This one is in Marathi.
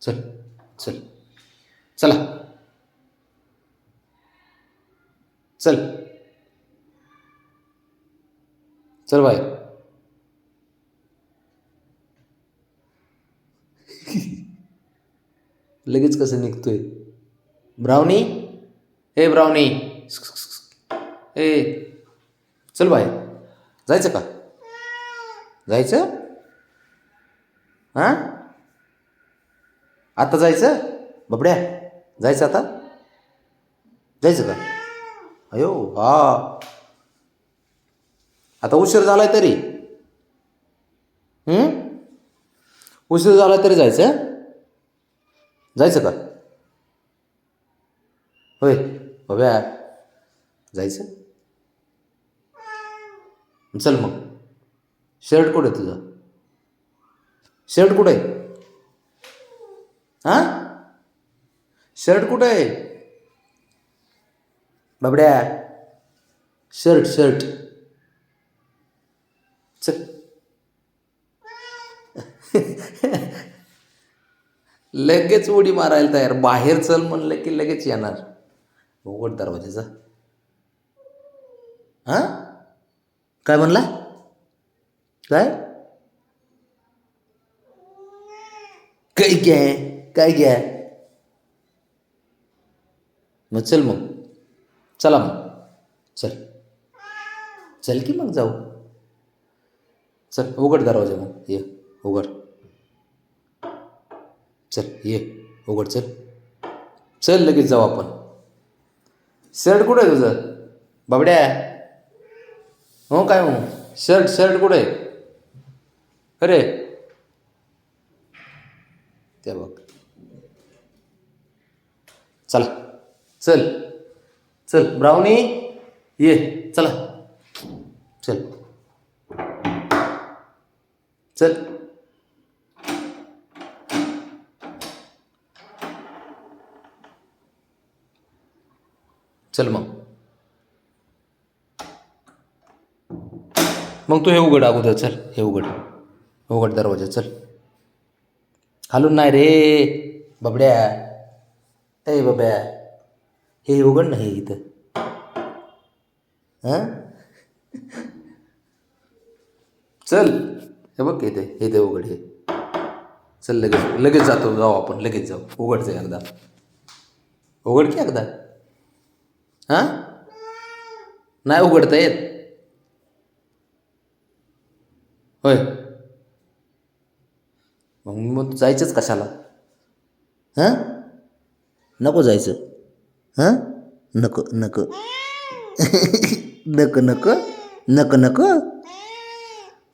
चल चल चला चल चल बाहेर. लगेच कसं निघतोय ब्राउनी. ए ब्राउनी, ए चल बाहेर. जायचं का? जायचं? हां, आता जायचं बबड्या? जायचं आता? जायचं का? अयो हा, आता उशीर झालाय तरी. उशीर झाला तरी जायचं? जायचं का? होय बब्या, जायचं. चल मग. शर्ट कुठं आहे तुझं? शर्ट कुठं आहे? हां, शर्ट कुठं आहे बबड्या? Shirt shirt. चल. लगेच उडी मारायला तयार. बाहेर चल म्हणलं की लगेच येणार. उघड दरवाजाचा. हां, काय म्हणला? काय काय घ्या, काय घ्या? मग चल मग. चला मग. चल चल की मग जाऊ. चल उघड दरवाजा मग. ये उघड. चल ये उघड. चल चल लगेच जाऊ आपण. शर्ट कुठं आहे तुझं बाबड्या? हो काय हो, शर्ट शर्ट कुठं आहे? अरे ते बघ. चला चल चल ब्राउनी, ये चला. चल चल. चल मग. मग तू हे उघड अगोदर. चल हे उघड. उघड दरवाजा. चल. हालून नाही रे बबड्या. ए बब्या, हे उघड ना हे इथं. हां, चल. हे बघ इथे इथे उघड हे. चल लगेच लगेच जातो. जाऊ आपण लगेच जाऊ. उघडचं एकदा. उघड की एकदा. हां, नाही उघडता येत होय. मग जायचंच कशाला? हां, नको जायचं. हां, नको नको. नको नको नको नको.